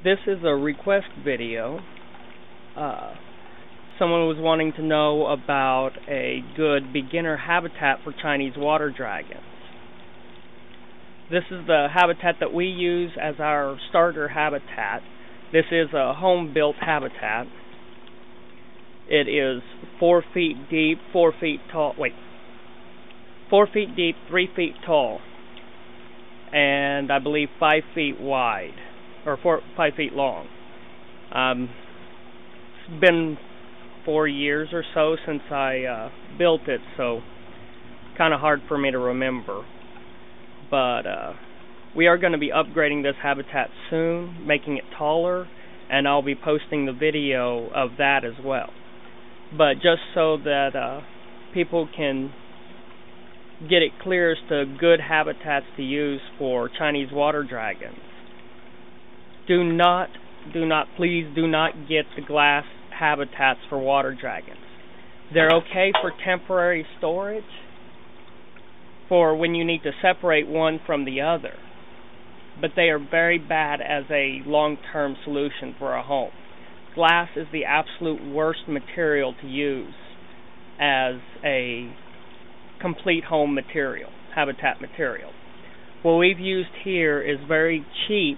This is a request video. Someone was wanting to know about a good beginner habitat for Chinese water dragons. This is the habitat that we use as our starter habitat. This is a home-built habitat. It is 4 feet deep, 4 feet tall. 4 feet deep, 3 feet tall, and I believe 5 feet wide, or 5 feet long. It's been 4 years or so since I built it, so kind of hard for me to remember. But we are going to be upgrading this habitat soon, making it taller, and I'll be posting the video of that as well. But just so that people can get it clear as to good habitats to use for Chinese water dragons, please do not get the glass habitats for water dragons. They're okay for temporary storage, for when you need to separate one from the other, but they are very bad as a long-term solution for a home. Glass is the absolute worst material to use as a complete home material, habitat material. What we've used here is very cheap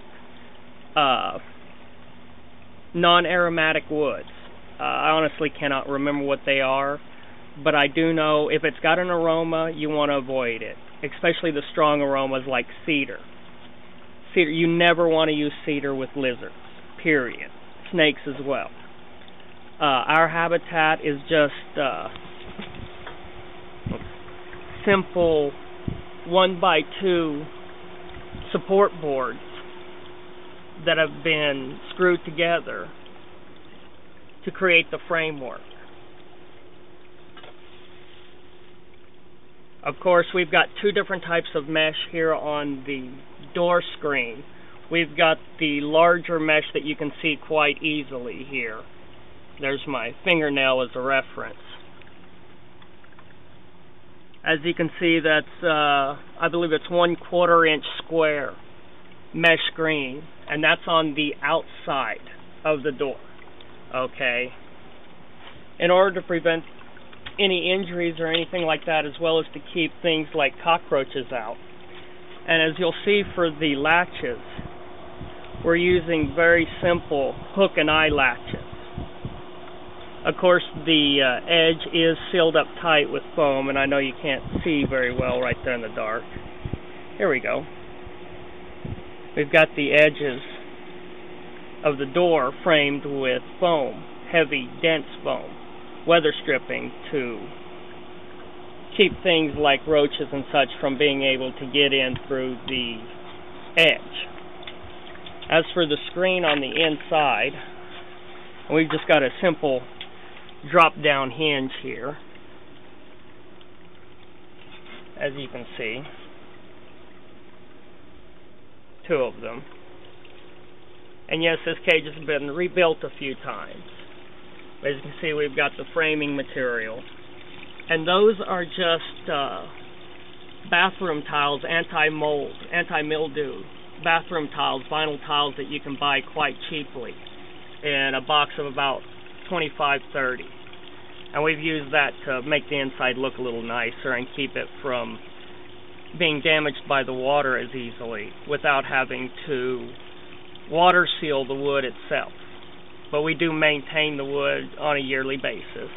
non-aromatic woods. I honestly cannot remember what they are, but I do know if it's got an aroma, you want to avoid it, especially the strong aromas like cedar. Cedar, you never want to use cedar with lizards, period. Snakes as well. Our habitat is just simple 1x2 support boards that have been screwed together to create the framework. Of course, we've got two different types of mesh here on the door screen. We've got the larger mesh that you can see quite easily here. There's my fingernail as a reference. As you can see, that's I believe it's 1/4 inch square mesh screen, and that's on the outside of the door. Okay. In order to prevent any injuries or anything like that, as well as to keep things like cockroaches out. And as you'll see for the latches, we're using very simple hook and eye latches. Of course, the edge is sealed up tight with foam, and I know you can't see very well right there in the dark. Here we go. We've got the edges of the door framed with foam, heavy, dense foam, weather stripping to keep things like roaches and such from being able to get in through the edge. As for the screen on the inside, we've just got a simple drop-down hinge here, as you can see, two of them. And yes, this cage has been rebuilt a few times. As you can see, we've got the framing material. And those are just bathroom tiles, anti-mold, anti-mildew bathroom tiles, vinyl tiles that you can buy quite cheaply in a box of about $25-30. And we've used that to make the inside look a little nicer and keep it from being damaged by the water as easily without having to water seal the wood itself. But we do maintain the wood on a yearly basis.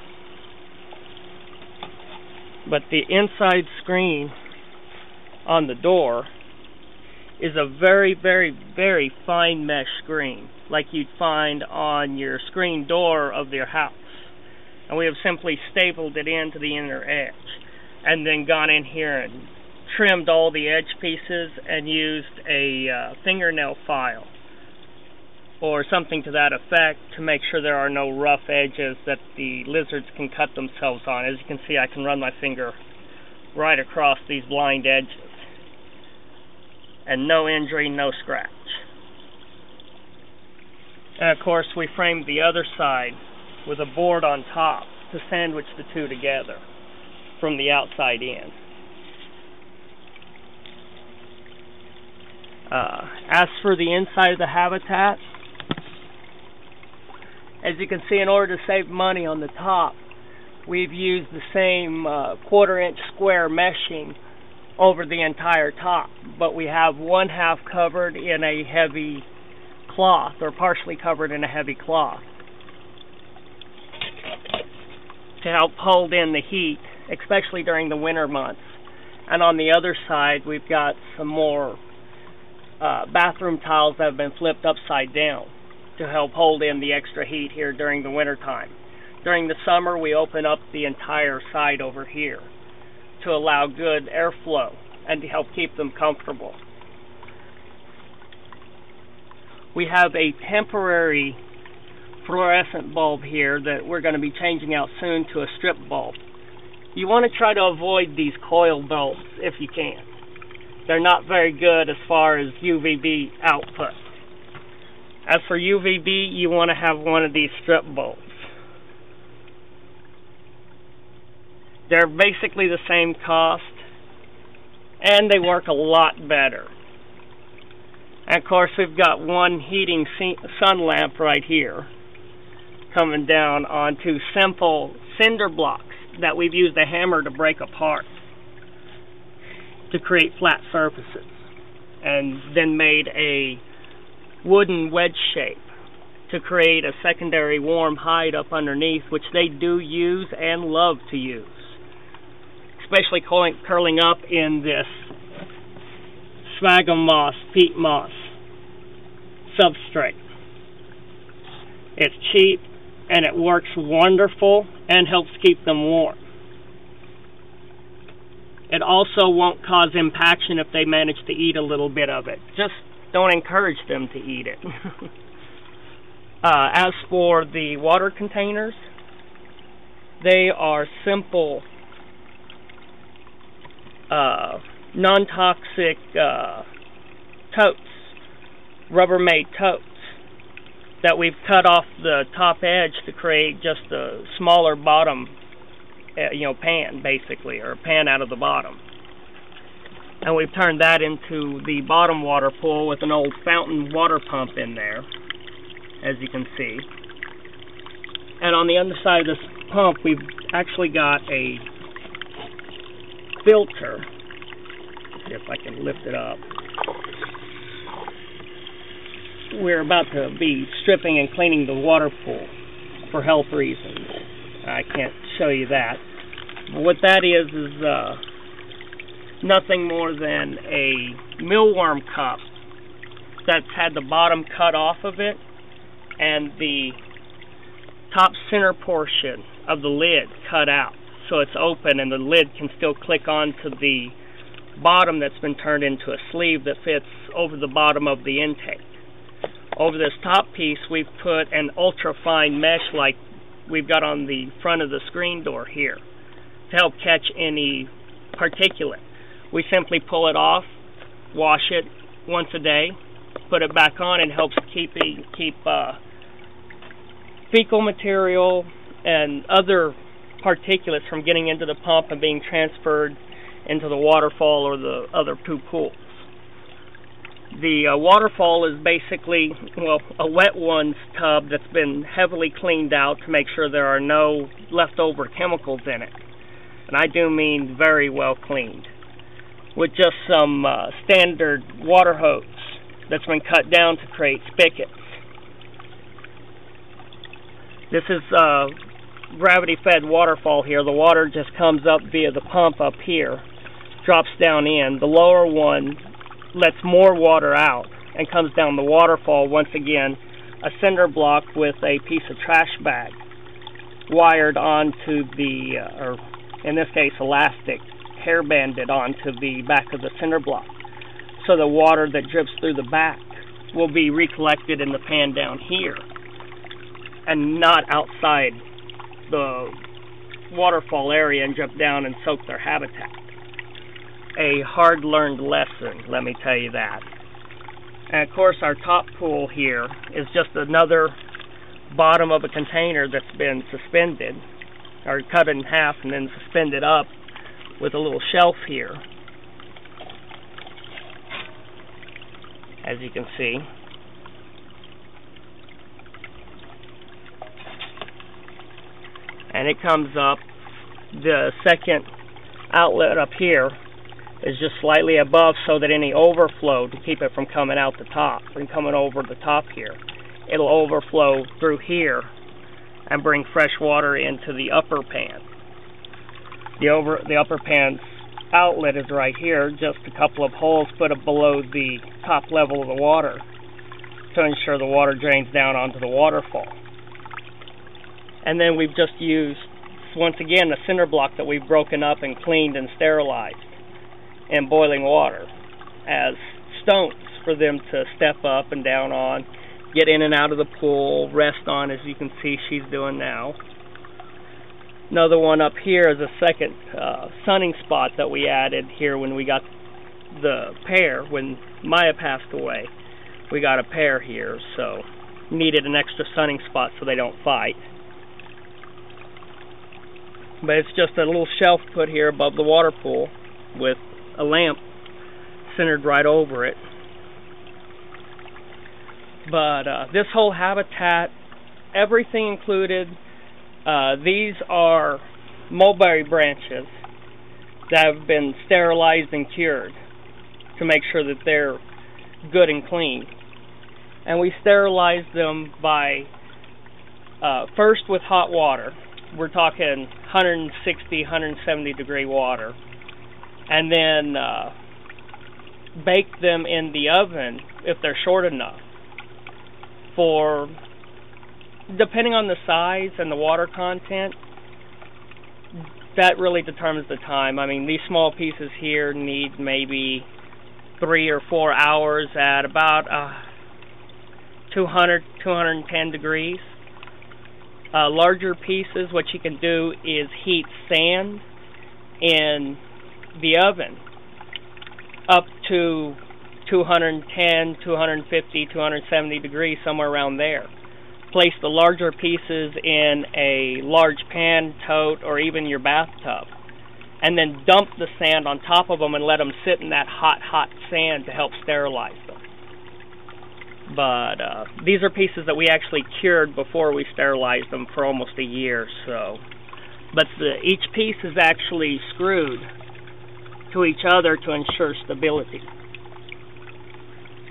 But the inside screen on the door is a very, very, very fine mesh screen, like you'd find on your screen door of your house. And we have simply stapled it into the inner edge, and then gone in here and trimmed all the edge pieces and used a fingernail file or something to that effect to make sure there are no rough edges that the lizards can cut themselves on. As you can see, I can run my finger right across these blind edges. And no injury, no scratch. And of course, we framed the other side with a board on top to sandwich the two together from the outside in. As for the inside of the habitat, As you can see, in order to save money on the top, we've used the same 1/4-inch square meshing over the entire top, but we have one half covered in a heavy cloth, or partially covered in a heavy cloth, to help hold in the heat, especially during the winter months. And on the other side, we've got some more bathroom tiles that have been flipped upside down to help hold in the extra heat here during the winter time. During the summer, we open up the entire side over here to allow good airflow and to help keep them comfortable. We have a temporary fluorescent bulb here that we're going to be changing out soon to a strip bulb. You want to try to avoid these coil bulbs if you can. They're not very good as far as UVB output. As for UVB, you want to have one of these strip bulbs. They're basically the same cost, and they work a lot better. And of course, we've got one heating sun lamp right here, coming down onto simple cinder blocks that we've used a hammer to break apart to create flat surfaces, and then made a wooden wedge shape to create a secondary warm hide up underneath, which they do use and love to use, especially curling up in this sphagnum moss, peat moss substrate. It's cheap and it works wonderful and helps keep them warm. It also won't cause impaction if they manage to eat a little bit of it. Just don't encourage them to eat it. As for the water containers, they are simple, non-toxic totes, rubbermaid totes, that we've cut off the top edge to create just a smaller bottom, pan, basically, or pan out of the bottom. And we've turned that into the bottom water pool with an old fountain water pump in there, as you can see. And on the underside of this pump, we've actually got a filter. Let's see if I can lift it up. We're about to be stripping and cleaning the water pool for health reasons. I can't show you that. But what that is nothing more than a mealworm cup that's had the bottom cut off of it and the top center portion of the lid cut out, so it's open and the lid can still click onto the bottom that's been turned into a sleeve that fits over the bottom of the intake. Over this top piece, we've put an ultra-fine mesh like we've got on the front of the screen door here to help catch any particulate. We simply pull it off, wash it once a day, put it back on, and helps keep fecal material and other particulates from getting into the pump and being transferred into the Waterfall or the other two pools. The Waterfall is basically, a wet one's tub that's been heavily cleaned out to make sure there are no leftover chemicals in it. And I do mean very well cleaned, with just some standard water hose that's been cut down to create spigots. This is gravity-fed Waterfall here. The water just comes up via the pump up here, drops down in. The lower one lets more water out and comes down the Waterfall. Once again, a cinder block with a piece of trash bag wired onto the, or in this case elastic, hair banded onto the back of the cinder block, so the water that drips through the back will be recollected in the pan down here and not outside the Waterfall area and drip down and soak their habitat. A hard-learned lesson, let me tell you that. And of course, our top pool here is just another bottom of a container that's been suspended, or cut in half and then suspended up with a little shelf here, as you can see. and it comes up. The second outlet up here is just slightly above so that any overflow, to keep it from coming out the top and coming over the top here, it'll overflow through here and bring fresh water into the upper pan. The upper pan's outlet is right here, just a couple of holes put up below the top level of the water to ensure the water drains down onto the waterfall. And then we've just used, once again, a cinder block that we've broken up and cleaned and sterilized in boiling water as stones for them to step up and down on, get in and out of the pool, rest on, as you can see she's doing now. Another one up here is a second sunning spot that we added here when we got the pair. When Maya passed away, we got a pair here, so needed an extra sunning spot so they don't fight. But it's just a little shelf put here above the water pool with a lamp centered right over it. But this whole habitat, everything included, these are mulberry branches that have been sterilized and cured to make sure that they're good and clean. And we sterilize them by first with hot water. We're talking 160, 170 degree water. And then bake them in the oven if they're short enough for, depending on the size and the water content, that really determines the time. I mean, these small pieces here need maybe 3 or 4 hours at about 200, 210 degrees. Larger pieces, what you can do is heat sand in the oven up to 210, 250, 270 degrees, somewhere around there. Place the larger pieces in a large pan, tote, or even your bathtub, and then dump the sand on top of them and let them sit in that hot sand to help sterilize them. But these are pieces that we actually cured before we sterilized them for almost a year. So, but each piece is actually screwed to each other to ensure stability,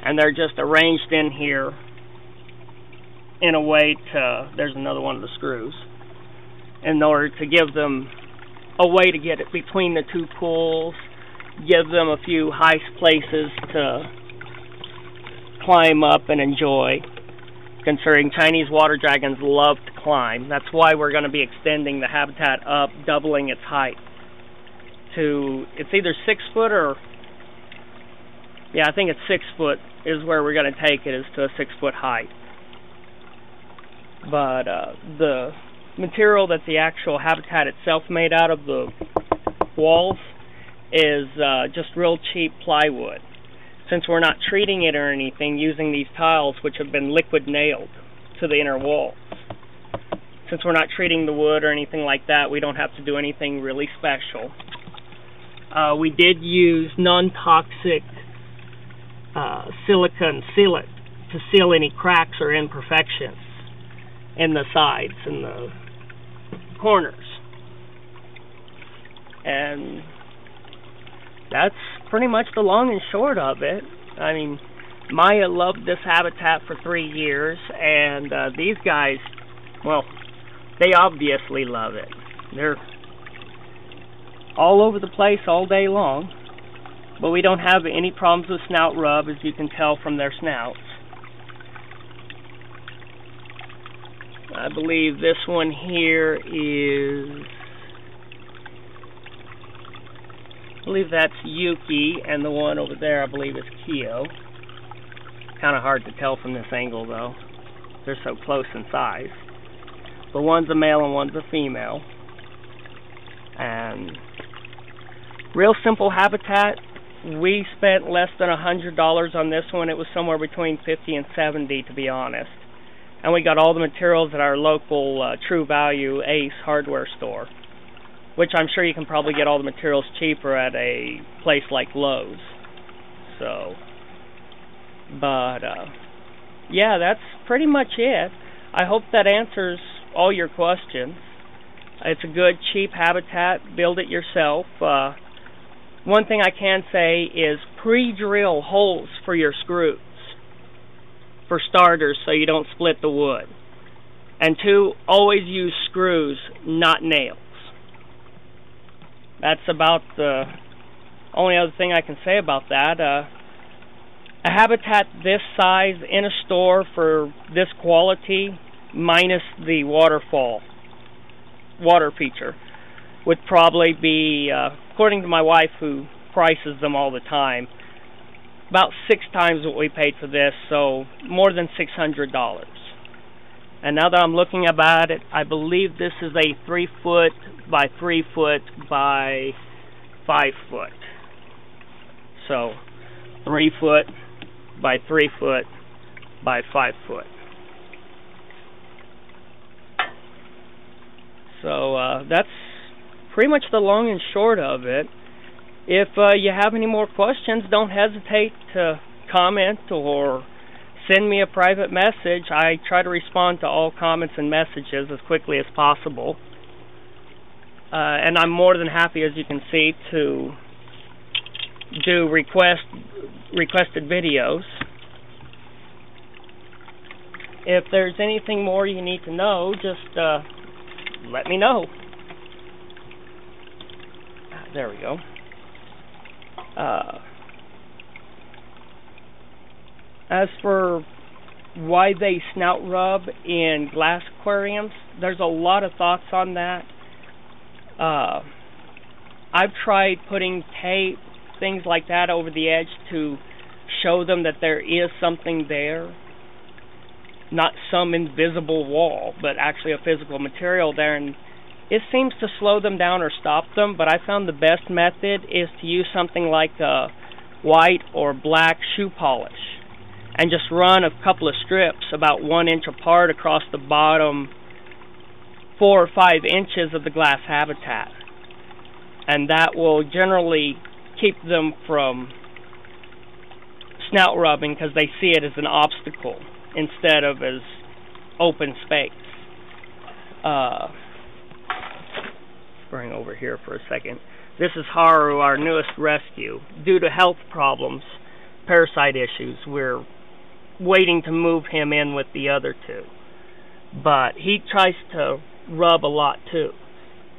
and they're just arranged in here in a way to, there's another one of the screws, in order to give them a way to get it between the two pools, give them a few high places to climb up and enjoy, considering Chinese water dragons love to climb. That's why we're going to be extending the habitat up, doubling its height to, it's either 6 foot or, yeah, I think it's 6 foot is where we're going to take it, is to a 6 foot height. But the material that the actual habitat itself made out of, the walls, is just real cheap plywood. Since we're not treating it or anything, using these tiles which have been liquid nailed to the inner walls. Since we're not treating the wood or anything like that, we don't have to do anything really special. We did use non-toxic silicone sealant to seal any cracks or imperfections in the sides and the corners. And that's pretty much the long and short of it. I mean, Maya loved this habitat for 3 years, and these guys, well, they obviously love it. They're all over the place all day long, but we don't have any problems with snout rub, as you can tell from their snouts. I believe this one here is, I believe that's Yuki, and the one over there I believe is Kyo. Kind of hard to tell from this angle though. They're so close in size. But one's a male and one's a female. And real simple habitat. We spent less than $100 on this one. It was somewhere between $50 and $70, to be honest. And we got all the materials at our local True Value Ace hardware store, which I'm sure you can probably get all the materials cheaper at a place like Lowe's. So, but yeah, that's pretty much it. I hope that answers all your questions. It's a good, cheap habitat. Build it yourself. One thing I can say is pre-drill holes for your screws, for starters, so you don't split the wood. And 2, always use screws, not nails. That's about the only other thing I can say about that. A habitat this size in a store for this quality, minus the Waterfall water feature, would probably be, according to my wife who prices them all the time, about 6 times what we paid for this, so more than $600. And now that I'm looking about it, I believe this is a 3 foot by 3 foot by 5 foot. So 3 foot by 3 foot by 5 foot. So that's pretty much the long and short of it. If you have any more questions, don't hesitate to comment or send me a private message. I try to respond to all comments and messages as quickly as possible. And I'm more than happy, as you can see, to do requested videos. If there's anything more you need to know, just let me know. There we go. As for why they snout rub in glass aquariums, there's a lot of thoughts on that. I've tried putting tape, things like that over the edge to show them that there is something there. Not some invisible wall, but actually a physical material there, and it seems to slow them down or stop them, but I found the best method is to use something like white or black shoe polish and just run a couple of strips about 1 inch apart across the bottom 4 or 5 inches of the glass habitat, and that will generally keep them from snout rubbing because they see it as an obstacle instead of as open space. Bring over here for a second. This is Haru, our newest rescue. Due to health problems, parasite issues, we're waiting to move him in with the other 2. But he tries to rub a lot too.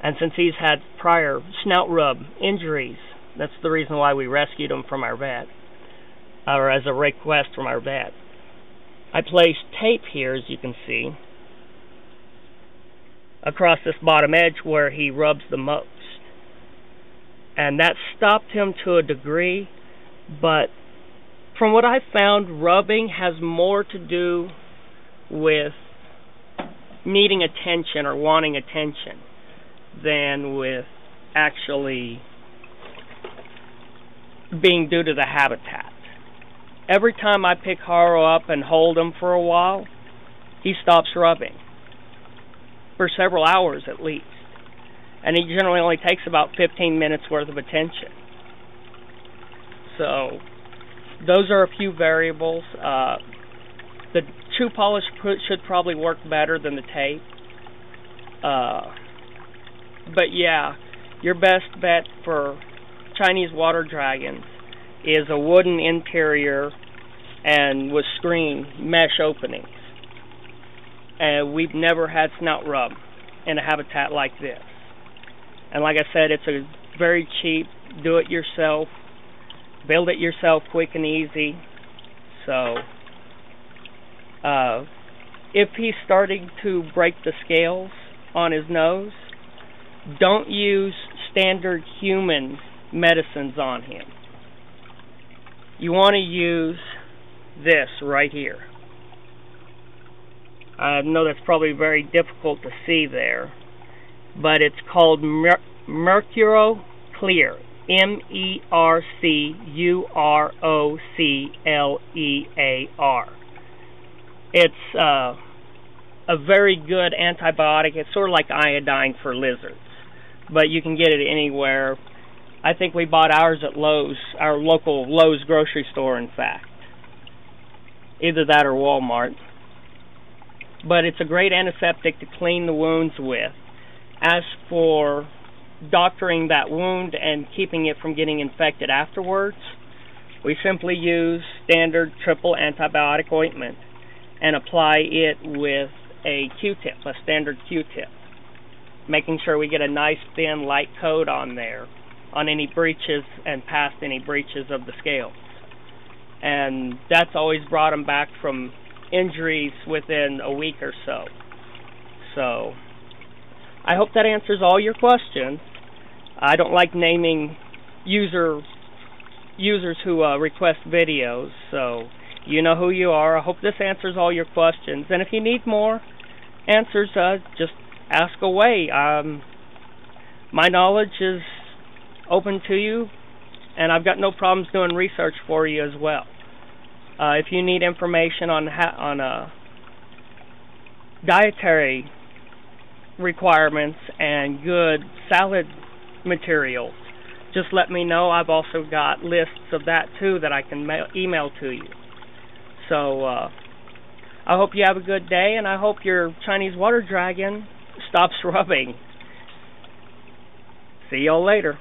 And since he's had prior snout rub injuries, that's the reason why we rescued him from our vet, or as a request from our vet. I placed tape here, as you can see, across this bottom edge where he rubs the most. And that stopped him to a degree, but from what I've found, rubbing has more to do with needing attention or wanting attention than with actually being due to the habitat. Every time I pick Haru up and hold him for a while, he stops rubbing. For several hours at least. And he generally only takes about 15 minutes worth of attention. So, those are a few variables. The shoe polish should probably work better than the tape. But yeah, your best bet for Chinese water dragons is a wooden interior and with screen mesh openings. And we've never had snout rub in a habitat like this. And like I said, it's a very cheap, do-it-yourself, build it yourself quick and easy. So, if he's starting to break the scales on his nose, don't use standard human medicines on him. You want to use this right here. I know that's probably very difficult to see there, but it's called Mercuro Clear. MERCUROCLEAR. It's a very good antibiotic. It's sort of like iodine for lizards, but you can get it anywhere. I think we bought ours at Lowe's, our local Lowe's grocery store, in fact. Either that or Walmart. But it's a great antiseptic to clean the wounds with. As for doctoring that wound and keeping it from getting infected afterwards, we simply use standard triple antibiotic ointment and apply it with a Q-tip, a standard Q-tip, making sure we get a nice thin light coat on there, on any breaches and past any breaches of the scales. And that's always brought them back from injuries within a week or so. So I hope that answers all your questions. I don't like naming users who request videos, so you know who you are. I hope this answers all your questions. And if you need more answers, just ask away. My knowledge is open to you, and I've got no problems doing research for you as well. If you need information on dietary requirements and good salad materials, just let me know. I've also got lists of that too that I can email to you. So I hope you have a good day, and I hope your Chinese water dragon stops rubbing. See y'all later.